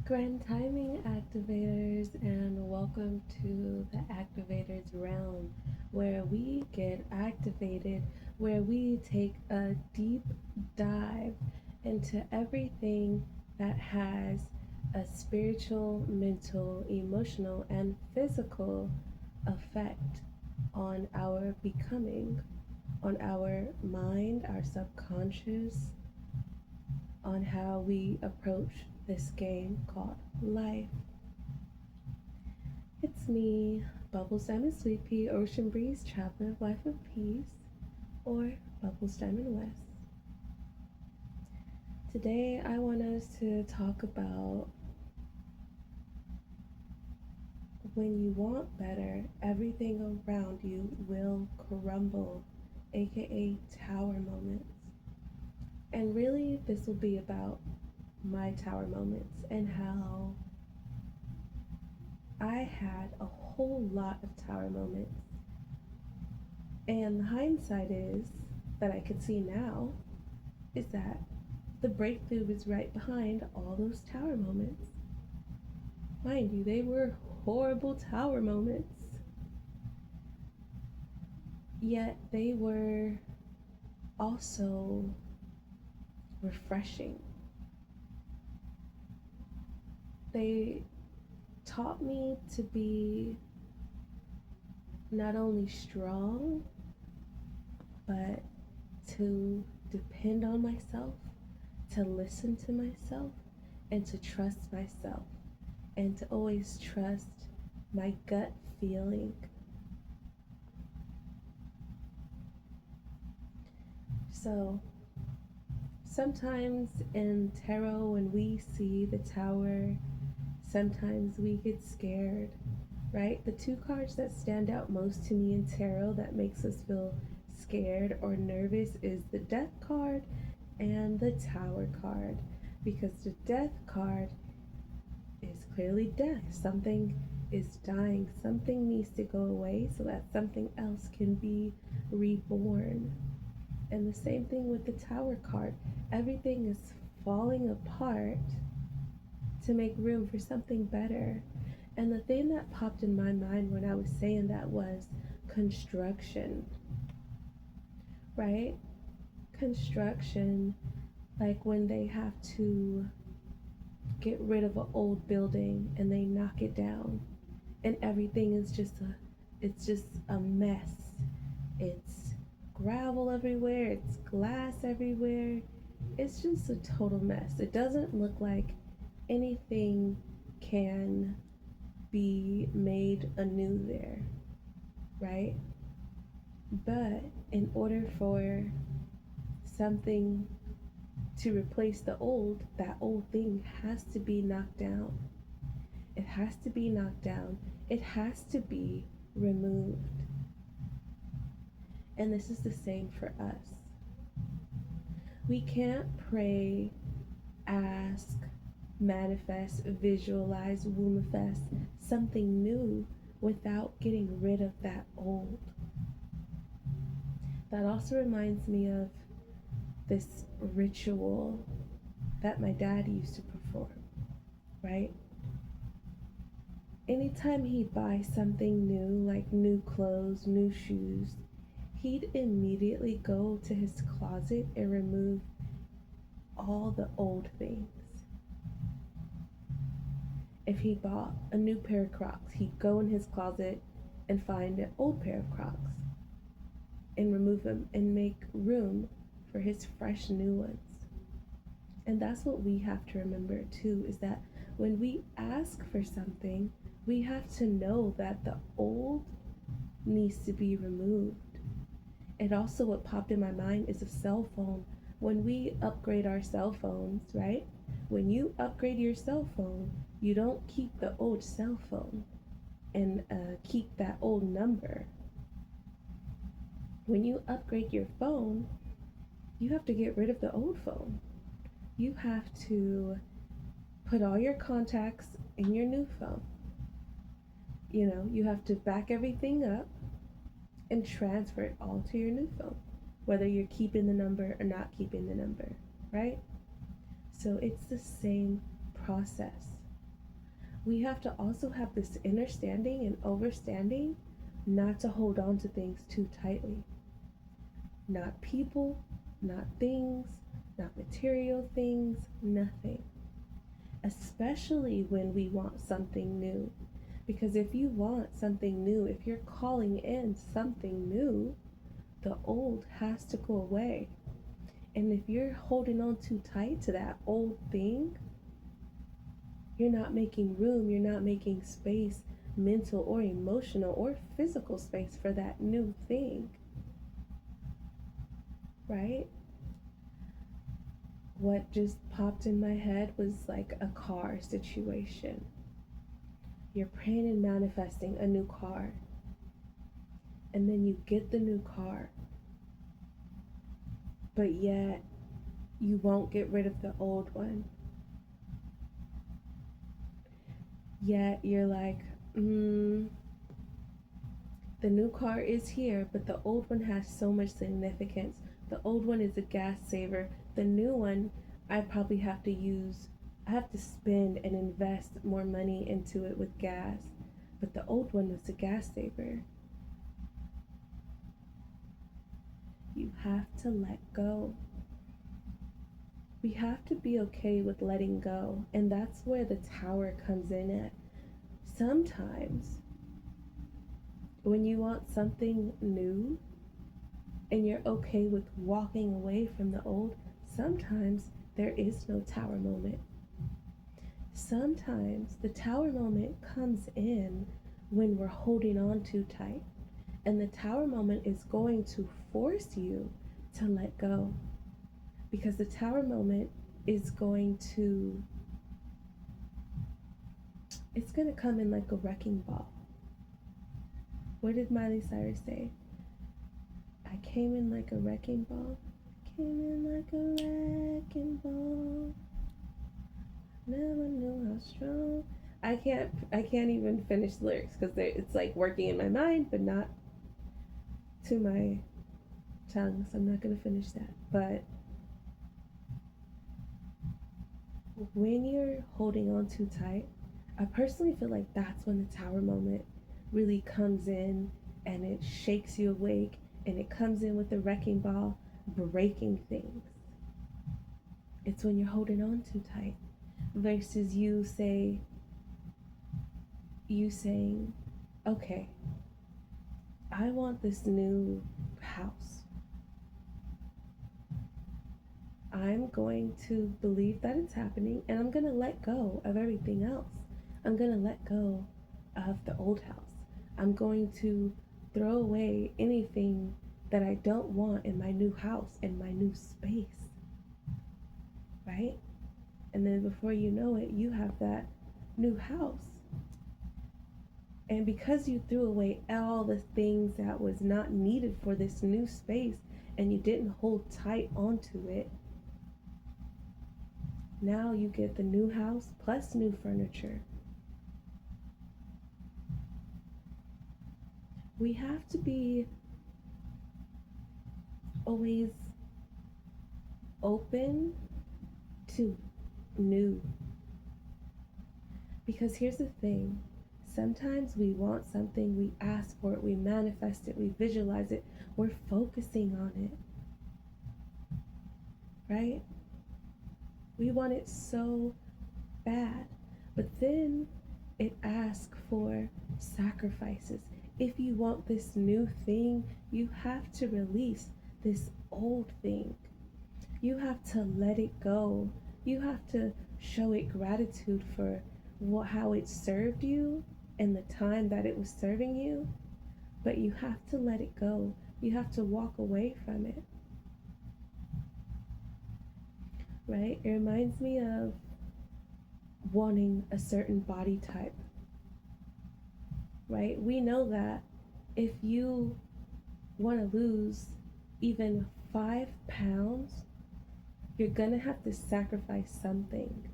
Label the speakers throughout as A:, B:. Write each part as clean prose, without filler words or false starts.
A: Grand timing activators, and welcome to the activators realm where we get activated, where we take a deep dive into everything that has a spiritual, mental, emotional, and physical effect on our becoming, on our mind, our subconscious, on how we approach this game called life. It's me, Bubbles Diamond Sweet Pea, Ocean Breeze Traveler, Wife of Peace, or Bubbles Diamond West. Today, I want us to talk about when you want better, everything around you will crumble, aka tower moments. And really, this will be about my tower moments and how I had a whole lot of tower moments. And the hindsight is that I could see now is that the breakthrough was right behind all those tower moments. Mind you, they were horrible tower moments, yet they were also refreshing. They taught me to be not only strong, but to depend on myself, to listen to myself, and to trust myself, and to always trust my gut feeling. So sometimes in tarot, when we see the tower, sometimes we get scared, right? The two cards that stand out most to me in tarot that makes us feel scared or nervous is the death card and the tower card, because the death card is clearly death. Something is dying, something needs to go away so that something else can be reborn. And the same thing with the tower card. Everything is falling apart to make room for something better. And the thing that popped in my mind when I was saying that was construction, right? Construction, like when they have to get rid of an old building and they knock it down and everything is just a mess. It's gravel everywhere, it's glass everywhere. It's just a total mess. It doesn't look like anything can be made anew there, right? But in order for something to replace the old, that old thing has to be knocked down. It has to be knocked down. It has to be removed. And this is the same for us. We can't pray, ask, manifest, visualize, womanifest something new without getting rid of that old. That also reminds me of this ritual that my dad used to perform, right? Anytime he'd buy something new, like new clothes, new shoes, he'd immediately go to his closet and remove all the old things. If he bought a new pair of Crocs, he'd go in his closet and find an old pair of Crocs and remove them and make room for his fresh new ones. And that's what we have to remember too, is that when we ask for something, we have to know that the old needs to be removed. And also, what popped in my mind is a cell phone. When we upgrade our cell phones, right? When you upgrade your cell phone, you don't keep the old cell phone and keep that old number. When you upgrade your phone, you have to get rid of the old phone. You have to put all your contacts in your new phone. You know, you have to back everything up and transfer it all to your new phone, whether you're keeping the number or not keeping the number, right? So it's the same process. we have to also have this understanding and overstanding not to hold on to things too tightly. Not people, not things, not material things, nothing. Especially when we want something new. Because if you want something new, if you're calling in something new, the old has to go away. And if you're holding on too tight to that old thing, you're not making room, you're not making space, mental or emotional or physical space for that new thing, right? What just popped in my head was like a car situation. You're praying and manifesting a new car, and then you get the new car, but yet you won't get rid of the old one. Yet you're like, the new car is here, but the old one has so much significance. The old one is a gas saver. The new one, I probably have to use, I have to spend and invest more money into it with gas. But the old one was a gas saver. You have to let go. We have to be okay with letting go. And that's where the tower comes in at. Sometimes when you want something new and you're okay with walking away from the old, sometimes there is no tower moment. Sometimes the tower moment comes in when we're holding on too tight. And the tower moment is going to force you to let go. Because the tower moment is going to, it's going to come in like a wrecking ball. What did Miley Cyrus say? I came in like a wrecking ball. Came in like a wrecking ball. Never knew how strong. I can't even finish the lyrics because it's like working in my mind, but not to my tongue. So I'm not gonna finish that. But when you're holding on too tight, I personally feel like that's when the tower moment really comes in and it shakes you awake and it comes in with the wrecking ball, breaking things. It's when you're holding on too tight versus you saying, okay, I want this new house. I'm going to believe that it's happening and I'm going to let go of everything else. I'm going to let go of the old house. I'm going to throw away anything that I don't want in my new house, in my new space. Right? And then before you know it, you have that new house. And because you threw away all the things that was not needed for this new space and you didn't hold tight onto it, now you get the new house plus new furniture. We have to be always open to new. Because here's the thing, sometimes we want something, we ask for it, we manifest it, we visualize it, we're focusing on it. Right? We want it so bad. But then it asks for sacrifices. If you want this new thing, you have to release this old thing. You have to let it go. You have to show it gratitude for how it served you and the time that it was serving you. But you have to let it go. You have to walk away from it. Right? It reminds me of wanting a certain body type. Right? We know that if you want to lose even 5 pounds, you're going to have to sacrifice something.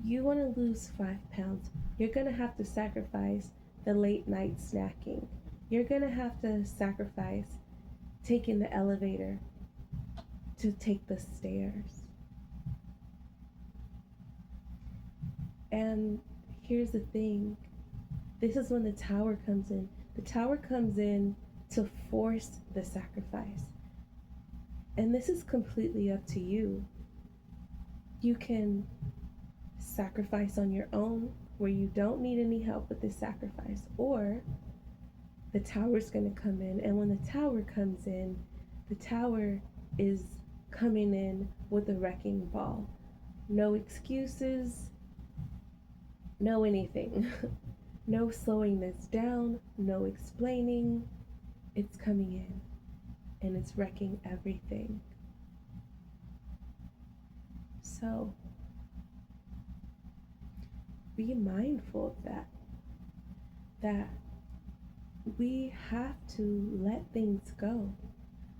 A: You want to lose 5 pounds, you're going to have to sacrifice the late night snacking. You're going to have to sacrifice taking the elevator to take the stairs. And here's the thing, this is when the tower comes in. The tower comes in to force the sacrifice. And this is completely up to you. You can sacrifice on your own where you don't need any help with this sacrifice, or the tower's going to come in. And when the tower comes in, the tower is coming in with a wrecking ball. No excuses, no anything. No slowing this down, no explaining. It's coming in and it's wrecking everything. So be mindful of that. That we have to let things go.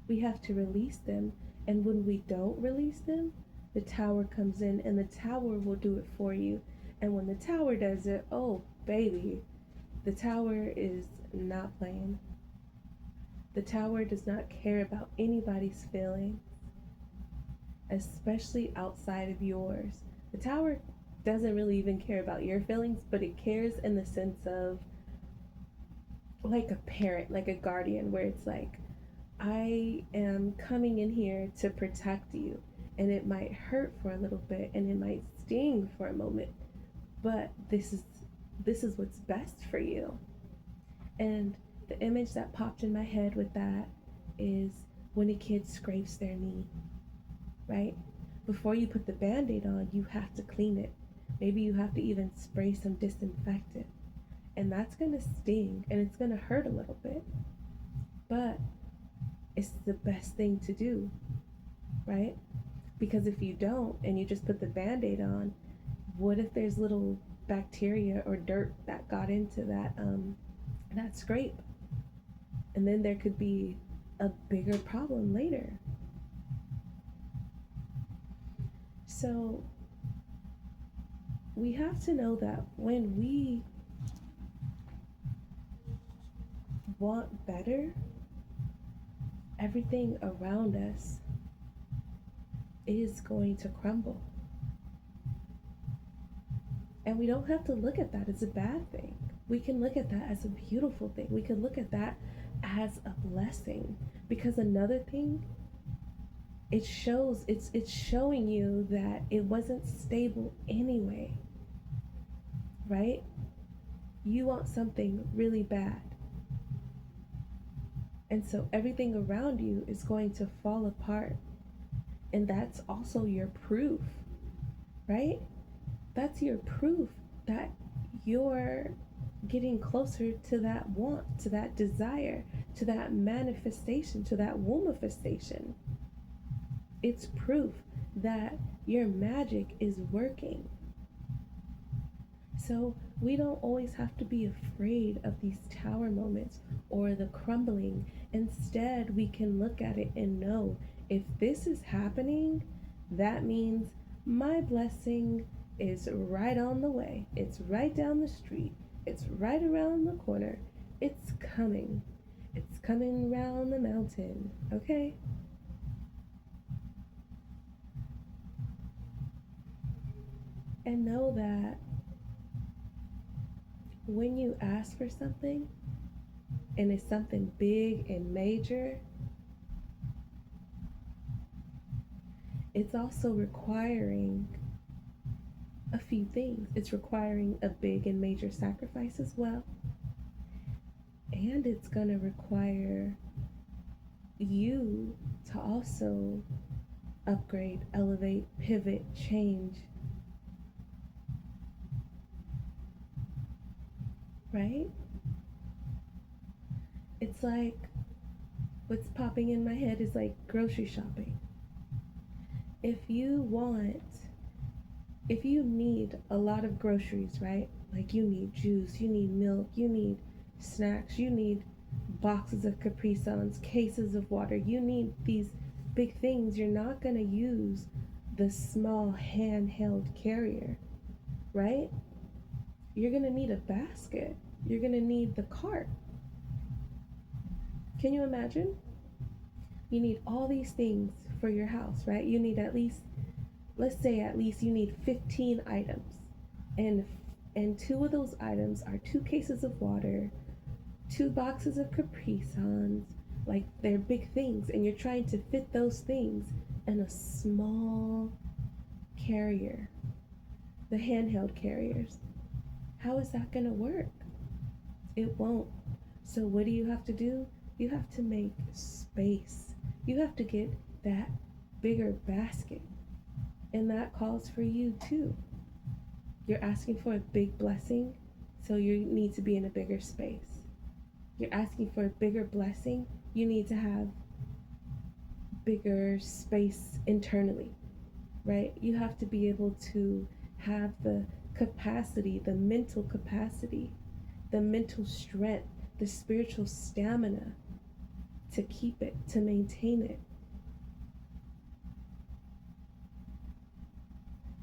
A: We have to release them. And when we don't release them, the tower comes in and the tower will do it for you. And when the tower does it, oh baby, the tower is not playing. The tower does not care about anybody's feelings, especially outside of yours. The tower doesn't really even care about your feelings, but it cares in the sense of like a parent, like a guardian, where it's like, I am coming in here to protect you, and it might hurt for a little bit and it might sting for a moment, but this is what's best for you. And the image that popped in my head with that is when a kid scrapes their knee, right? Before you put the band-aid on, you have to clean it. Maybe you have to even spray some disinfectant. And that's gonna sting and it's gonna hurt a little bit. But it's the best thing to do, right? Because if you don't and you just put the band-aid on, what if there's little bacteria or dirt that got into that scrape? And then there could be a bigger problem later. So we have to know that when we want better, everything around us is going to crumble. And we don't have to look at that as a bad thing. We can look at that as a beautiful thing. We can look at that as a blessing. Because another thing, it's showing you that it wasn't stable anyway. Right? You want something really bad. And so everything around you is going to fall apart. And that's also your proof, right? That's your proof that you're getting closer to that want, to that desire, to that manifestation, to that womifestation. It's proof that your magic is working. So we don't always have to be afraid of these tower moments or the crumbling. Instead, we can look at it and know, if this is happening, that means my blessing is right on the way. It's right down the street. It's right around the corner. It's coming. It's coming round the mountain, okay? And know that when you ask for something, and it's something big and major, it's also requiring a few things. It's requiring a big and major sacrifice as well. And it's going to require you to also upgrade, elevate, pivot, change. Right? It's like, what's popping in my head is like grocery shopping. If you need a lot of groceries, right? Like you need juice, you need milk, you need snacks, you need boxes of Capri Suns, cases of water, you need these big things. You're not going to use the small handheld carrier, right? You're going to need a basket. You're going to need the cart. Can you imagine? You need all these things for your house, right? You need at least, let's say at least you need 15 items. And And two of those items are two cases of water, two boxes of Capri Suns. Like they're big things, and you're trying to fit those things in a small carrier, the handheld carriers. How is that going to work? It won't. So, what do you have to do? You have to make space. You have to get that bigger basket. And that calls for you too. You're asking for a big blessing, so you need to be in a bigger space. You're asking for a bigger blessing, you need to have bigger space internally, right? You have to be able to have the capacity, the mental capacity, the mental strength, the spiritual stamina to keep it, to maintain it.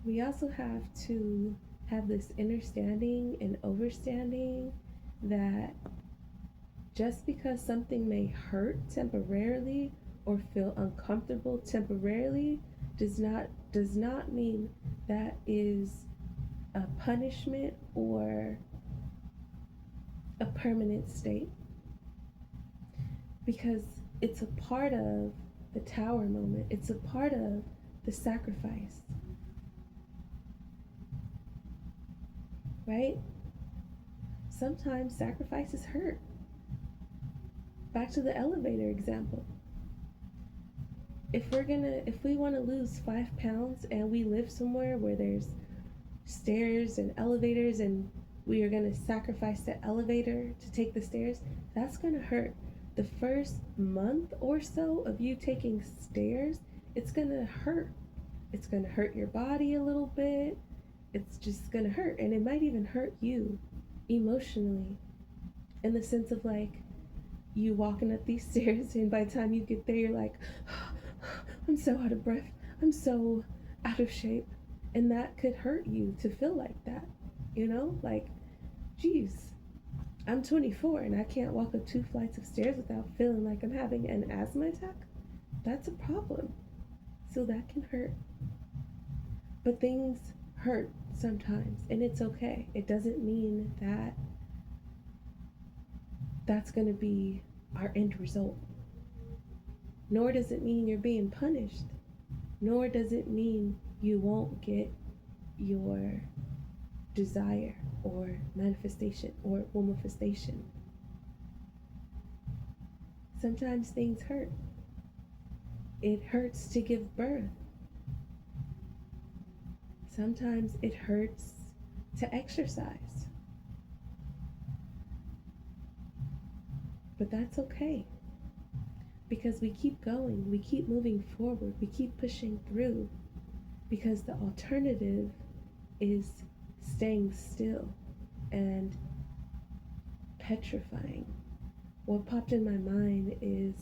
A: We also have to have this understanding and overstanding that just because something may hurt temporarily or feel uncomfortable temporarily does not mean that is a punishment or a permanent state, because it's a part of the tower moment. It's a part of the sacrifice, right? Sometimes sacrifices hurt. Back to the elevator example. If we want to lose 5 pounds and we live somewhere where there's stairs and elevators and we are going to sacrifice the elevator to take the stairs, that's going to hurt. The first month or so of you taking stairs, it's going to hurt. It's going to hurt your body a little bit. It's just going to hurt. And it might even hurt you emotionally, in the sense of like, you walking up these stairs, and by the time you get there, you're like, I'm so out of breath. I'm so out of shape. And that could hurt you to feel like that. Like, geez, I'm 24 and I can't walk up 2 flights of stairs without feeling like I'm having an asthma attack. That's a problem. So that can hurt. But things hurt sometimes, and it's okay. It doesn't mean that that's going to be our end result. Nor does it mean you're being punished. Nor does it mean you won't get your desire or manifestation or womanifestation. Sometimes things hurt. It hurts to give birth. Sometimes it hurts to exercise. But that's okay, because we keep going, we keep moving forward, we keep pushing through, because the alternative is staying still and petrifying. What popped in my mind is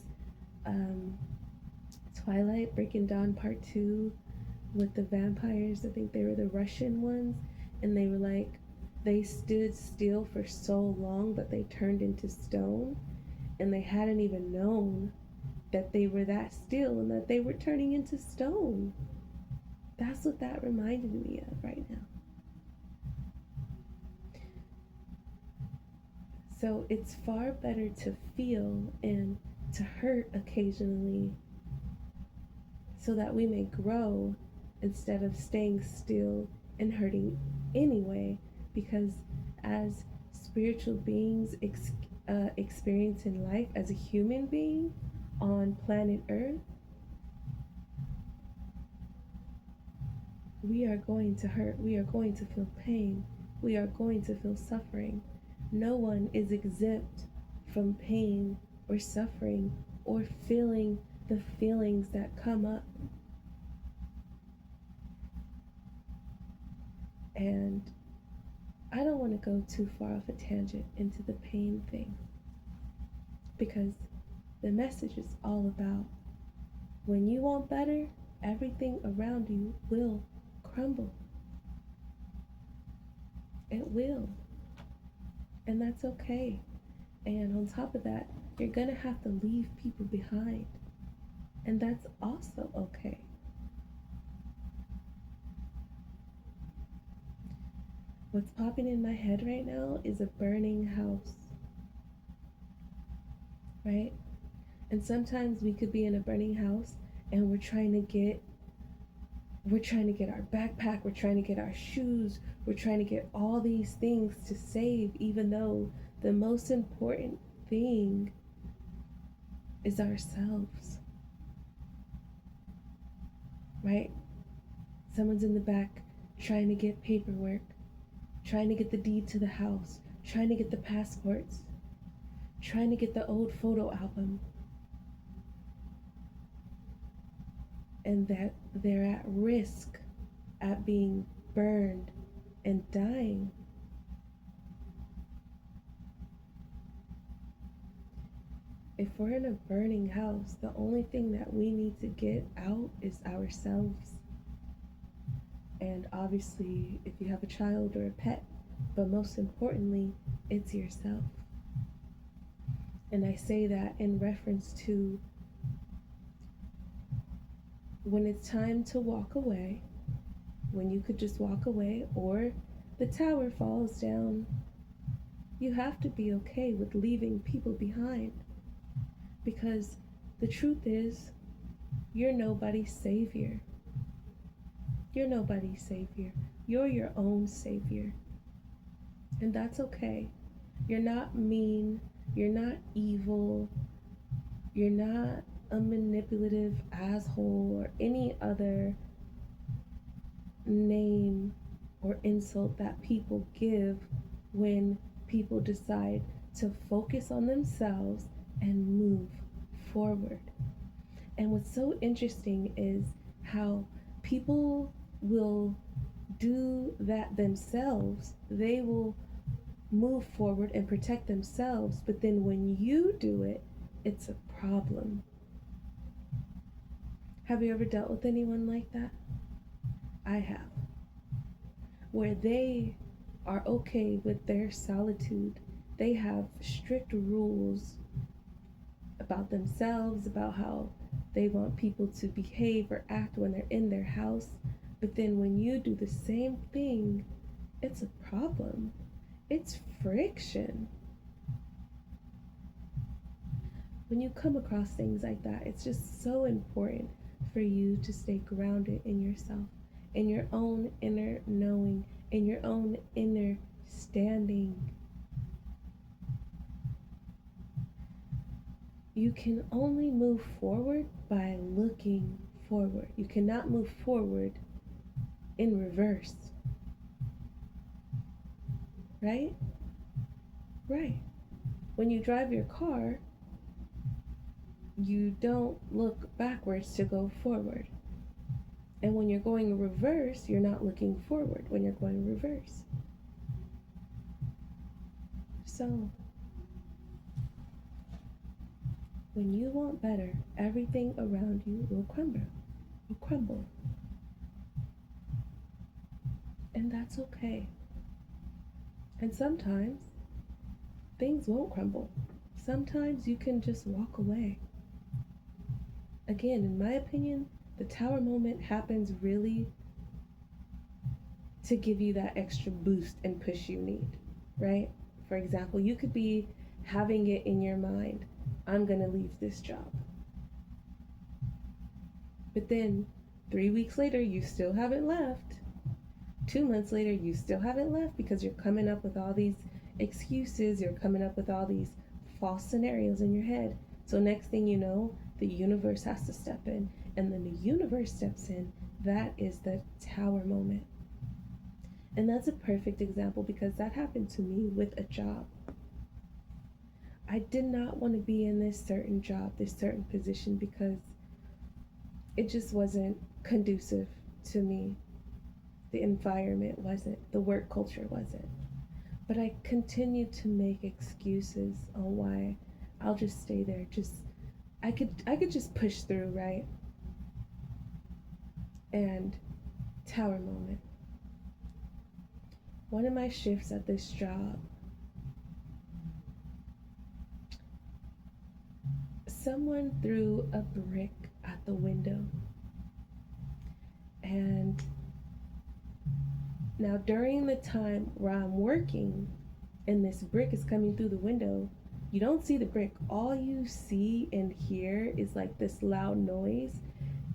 A: Twilight Breaking Dawn Part 2 with the vampires. I think they were the Russian ones, and they were like, they stood still for so long that they turned into stone, and they hadn't even known that they were that still and that they were turning into stone. That's what that reminded me of right now. So it's far better to feel and to hurt occasionally so that we may grow, instead of staying still and hurting anyway, because as spiritual beings experience in life, as a human being on planet Earth, we are going to hurt, we are going to feel pain, we are going to feel suffering. No one is exempt from pain or suffering or feeling the feelings that come up. And I don't want to go too far off a tangent into the pain thing, because the message is all about, when you want better, everything around you will crumble. It will. And that's okay. And on top of that, you're going to have to leave people behind. And that's also okay. What's popping in my head right now is a burning house, right? And sometimes we could be in a burning house and we're trying to get our backpack, we're trying to get our shoes, we're trying to get all these things to save, even though the most important thing is ourselves, right? Someone's in the back trying to get paperwork, trying to get the deed to the house, trying to get the passports, trying to get the old photo album, and that they're at risk at being burned and dying. If we're in a burning house, the only thing that we need to get out is ourselves. And obviously, if you have a child or a pet, but most importantly, it's yourself. And I say that in reference to when it's time to walk away, when you could just walk away, or the tower falls down, you have to be okay with leaving people behind. Because the truth is, you're nobody's savior. You're nobody's savior. You're your own savior. And that's okay. You're not mean. You're not evil. You're not a manipulative asshole or any other name or insult that people give when people decide to focus on themselves and move forward. And what's so interesting is how people will do that themselves. They will move forward and protect themselves, but then when you do it, it's a problem. Have you ever dealt with anyone like that? I have. Where they are okay with their solitude. They have strict rules about themselves, about how they want people to behave or act when they're in their house. But then when you do the same thing, it's a problem. It's friction. When you come across things like that, it's just so important for you to stay grounded in yourself, in your own inner knowing, in your own inner standing. You can only move forward by looking forward. You cannot move forward in reverse. Right? Right. When you drive your car, you don't look backwards to go forward. And when you're going reverse, you're not looking forward when you're going reverse. So, when you want better, everything around you will crumble. And that's okay. And sometimes things won't crumble. Sometimes you can just walk away. Again, in my opinion, the tower moment happens really to give you that extra boost and push you need, right? For example, you could be having it in your mind, I'm going to leave this job. But then 3 weeks later, you still haven't left. 2 months later, you still haven't left because you're coming up with all these excuses, you're coming up with all these false scenarios in your head. So next thing you know, the universe has to step in. And then the universe steps in. That is the tower moment. And that's a perfect example because that happened to me with a job. I did not want to be in this certain job, this certain position, because it just wasn't conducive to me. The environment wasn't, the work culture wasn't. But I continued to make excuses on why I'll just stay there. I could just push through, right? And tower moment. One of my shifts at this job, someone threw a brick at the window. And Now, during the time where I'm working and this brick is coming through the window, you don't see the brick. All you see and hear is like this loud noise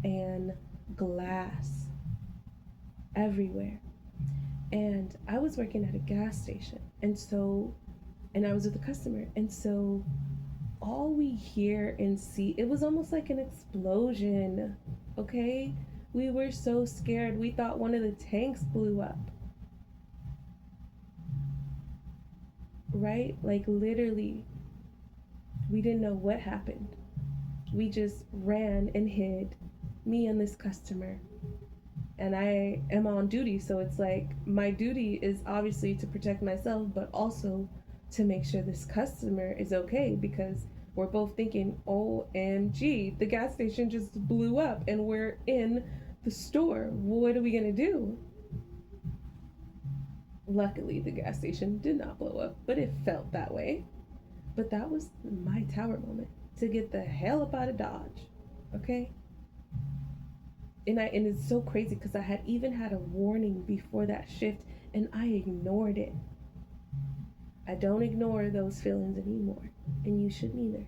A: and glass everywhere. And I was working at a gas station, and I was with a customer, and so all we hear and see, it was almost like an explosion. Okay, we were so scared, we thought one of the tanks blew up. Right, like literally, we didn't know what happened. We just ran and hid, me and this customer. And I am on duty, so it's like my duty is obviously to protect myself, but also to make sure this customer is okay, because we're both thinking, OMG, the gas station just blew up and we're in the store. What are we gonna do? Luckily, the gas station did not blow up, but it felt that way. But that was my tower moment, to get the hell up out of Dodge. Okay? And it's so crazy because I had even had a warning before that shift and I ignored it. I don't ignore those feelings anymore, and you shouldn't either.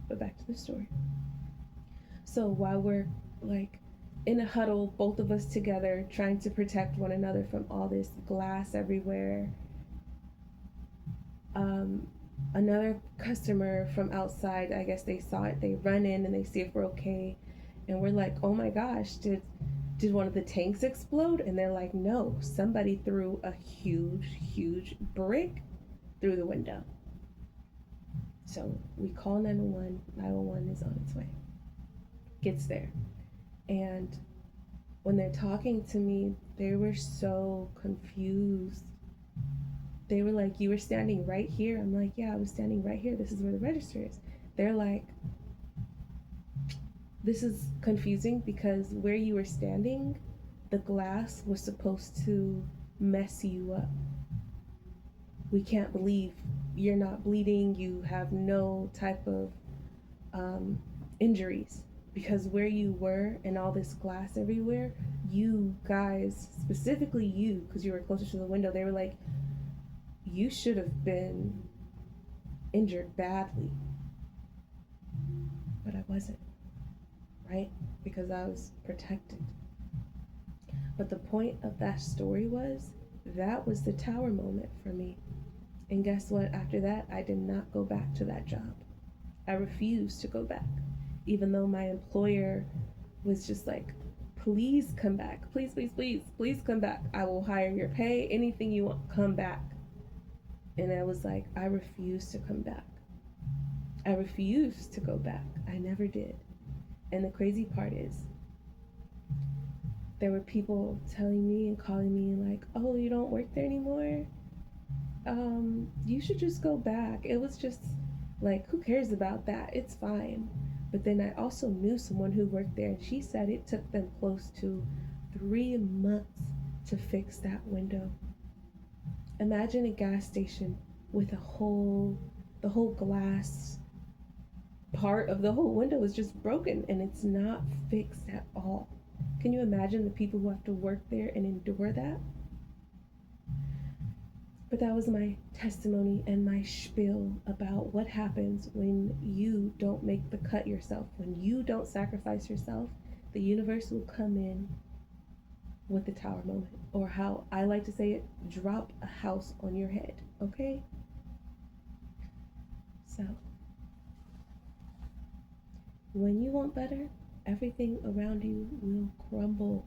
A: But back to the story. So while we're like in a huddle, both of us together, trying to protect one another from all this glass everywhere, another customer from outside, I guess they saw it, they run in and they see if we're okay. And we're like, oh my gosh, did one of the tanks explode? And they're like, no, somebody threw a huge brick through the window. So we call 911. 911 is on its way. Gets there. And when they're talking to me, they were so confused. They were like, you were standing right here? I'm like, yeah, I was standing right here. This is where the register is. They're like, this is confusing because where you were standing, the glass was supposed to mess you up. We can't believe you're not bleeding, you have no type of injuries, because where you were and all this glass everywhere, you guys, specifically you, because you were closer to the window, they were like, you should have been injured badly. But I wasn't, right? Because I was protected. But the point of that story was, that was the tower moment for me. And guess what? After that, I did not go back to that job. I refused to go back, even though my employer was just like, please come back. Please come back. I will hire your pay, anything you want, come back. And I was like, I refuse to come back. I refused to go back. I never did. And the crazy part is, there were people telling me and calling me like, oh, you don't work there anymore? You should just go back. It was just like, who cares about that? It's fine. But then I also knew someone who worked there, and she said it took them close to 3 months to fix that window. Imagine a gas station with the whole glass part of the whole window is just broken and it's not fixed at all. Can you imagine the people who have to work there and endure that? But that was my testimony and my spiel about what happens when you don't make the cut yourself. When you don't sacrifice yourself, the universe will come in with the tower moment. Or how I like to say it, drop a house on your head, okay? So, when you want better, everything around you will crumble.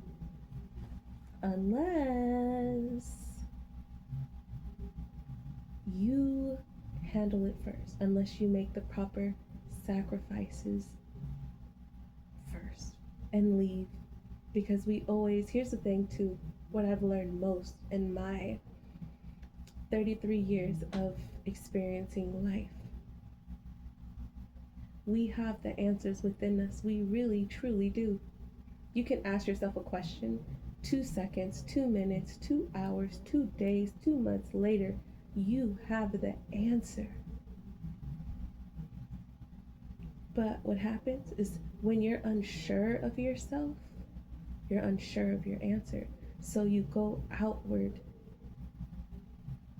A: Unless you handle it first, unless you make the proper sacrifices first and leave. Because we always, here's the thing too, what I've learned most in my 33 years of experiencing life. We have the answers within us. We really, truly do. You can ask yourself a question 2 seconds, 2 minutes, 2 hours, 2 days, 2 months later, you have the answer. But what happens is when you're unsure of yourself, you're unsure of your answer. So you go outward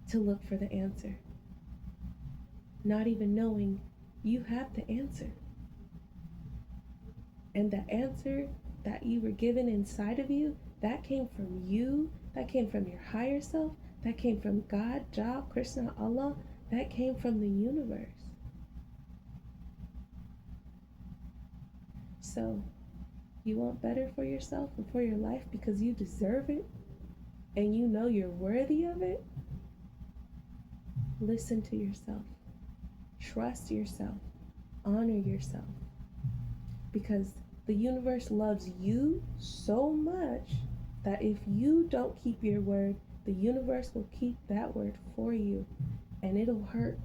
A: to look for the answer, not even knowing you have the answer. And the answer that you were given inside of you, that came from you, that came from your higher self, that came from God, Jah, Krishna, Allah, that came from the universe. So, you want better for yourself and for your life because you deserve it and you know you're worthy of it? Listen to yourself. Trust yourself. Honor yourself. Because the universe loves you so much that if you don't keep your word, the universe will keep that word for you, and it'll hurt.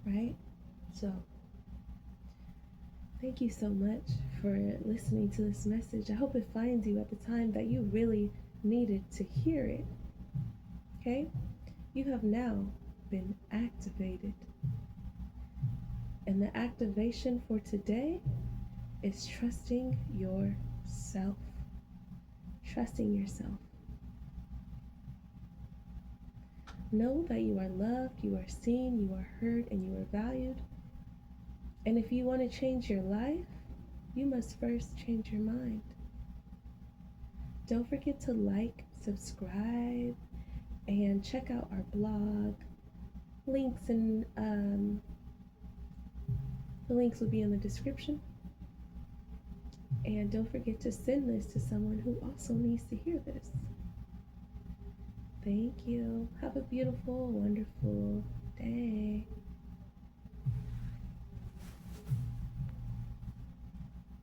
A: Right? So, thank you so much for listening to this message. I hope it finds you at the time that you really needed to hear it. Okay? You have now been activated. And the activation for today is trusting yourself. Trusting yourself. Know that you are loved, you are seen, you are heard, and you are valued. And if you want to change your life, you must first change your mind. Don't forget to like, subscribe, and check out our blog. The links will be in the description. And don't forget to send this to someone who also needs to hear this. Thank you. Have a beautiful, wonderful day.